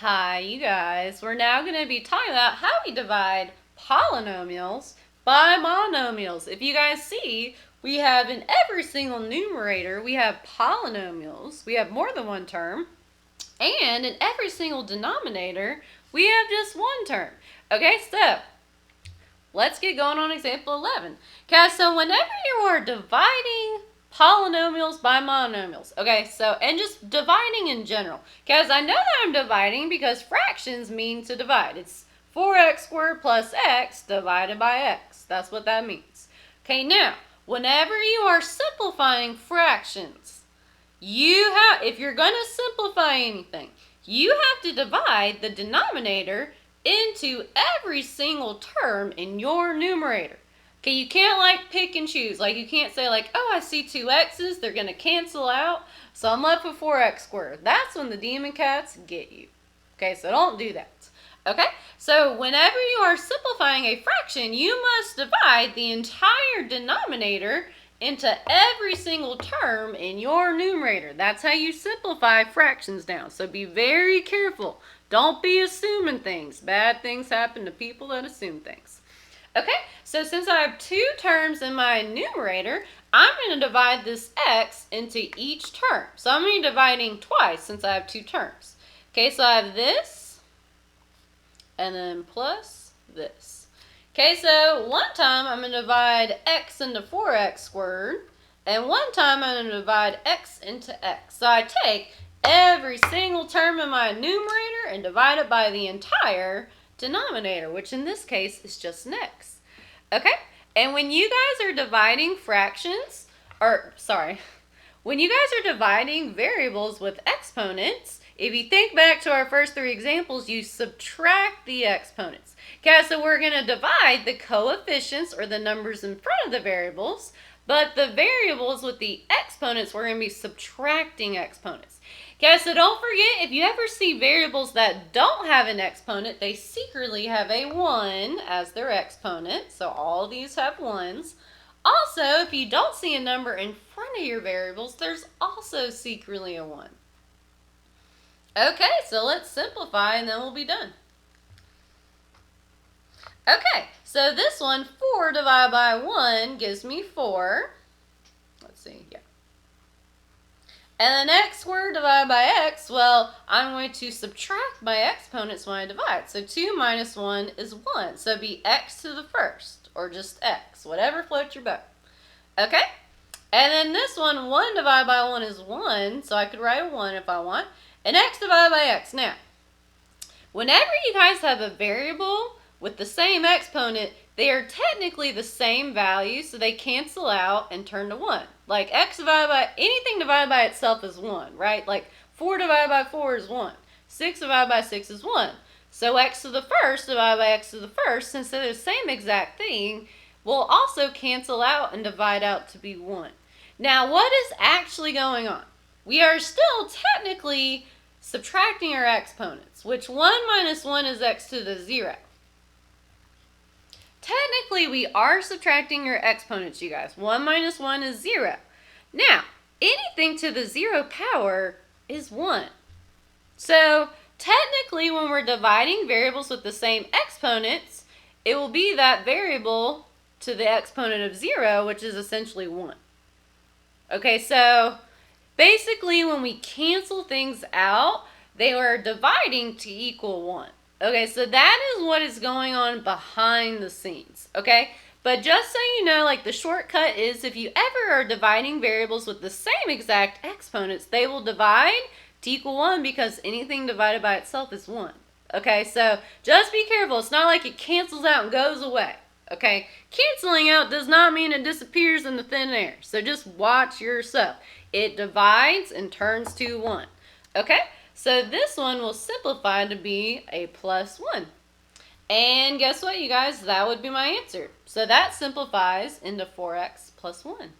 Hi, you guys. We're now going to be talking about how we divide polynomials by monomials. If you guys see, we have in every single numerator, we have polynomials. We have more than one term. And in every single denominator, we have just one term. Okay, so let's get going on example 11. Okay, so whenever you are dividing polynomials by monomials. Okay, so, and just dividing in general. Because I know that I'm dividing because fractions mean to divide. It's 4x squared plus x divided by x. That's what that means. Okay, now, whenever you are simplifying fractions, if you're going to simplify anything, you have to divide the denominator into every single term in your numerator. Okay, you can't like pick and choose. Like you can't say like, oh, I see two x's, they're going to cancel out, so I'm left with 4x squared. That's when the demon cats get you. Okay, so don't do that. Okay, so whenever you are simplifying a fraction, you must divide the entire denominator into every single term in your numerator. That's how you simplify fractions down. So be very careful. Don't be assuming things. Bad things happen to people that assume things. Okay, so since I have two terms in my numerator, I'm going to divide this x into each term. So I'm going to be dividing twice since I have two terms. Okay, so I have this, and then plus this. Okay, so one time I'm going to divide x into 4x squared, and one time I'm going to divide x into x. So I take every single term in my numerator and divide it by the entire denominator, which in this case is just an x. Okay, and when you guys are dividing fractions, when you guys are dividing variables with exponents, if you think back to our first three examples, you subtract the exponents. Okay, so we're going to divide the coefficients or the numbers in front of the variables, but the variables with the exponents, we're going to be subtracting exponents. Okay, so don't forget, if you ever see variables that don't have an exponent, they secretly have a 1 as their exponent. So all these have 1s. Also, if you don't see a number in front of your variables, there's also secretly a 1. Okay, so let's simplify and then we'll be done. Okay, so this one, 4 divided by 1 gives me 4. Let's see, yeah. And then x squared divided by x, well, I'm going to subtract my exponents when I divide. So 2 minus 1 is 1. So it'd be x to the first, or just x, whatever floats your boat. Okay? And then this one, 1 divided by 1 is 1, so I could write a 1 if I want. And x divided by x. Now, whenever you guys have a variable with the same exponent, they are technically the same value, so they cancel out and turn to 1. Like x divided by, anything divided by itself is 1, right? Like 4 divided by 4 is 1. 6 divided by 6 is 1. So x to the first divided by x to the first, since they're the same exact thing, will also cancel out and divide out to be 1. Now, what is actually going on? We are still technically subtracting our exponents, which 1 minus 1 is x to the 0. Technically, we are subtracting your exponents, you guys. 1 minus 1 is 0. Now, anything to the 0 power is 1. So, technically, when we're dividing variables with the same exponents, it will be that variable to the exponent of 0, which is essentially 1. Okay, so basically, when we cancel things out, they are dividing to equal 1. Okay, so that is what is going on behind the scenes, okay? But just so you know, like the shortcut is if you ever are dividing variables with the same exact exponents, they will divide to equal 1 because anything divided by itself is 1. Okay, so just be careful. It's not like it cancels out and goes away, okay? Canceling out does not mean it disappears in the thin air, so just watch yourself. It divides and turns to 1, okay? So this one will simplify to be a plus 1. And guess what, you guys? That would be my answer. So that simplifies into 4x plus 1.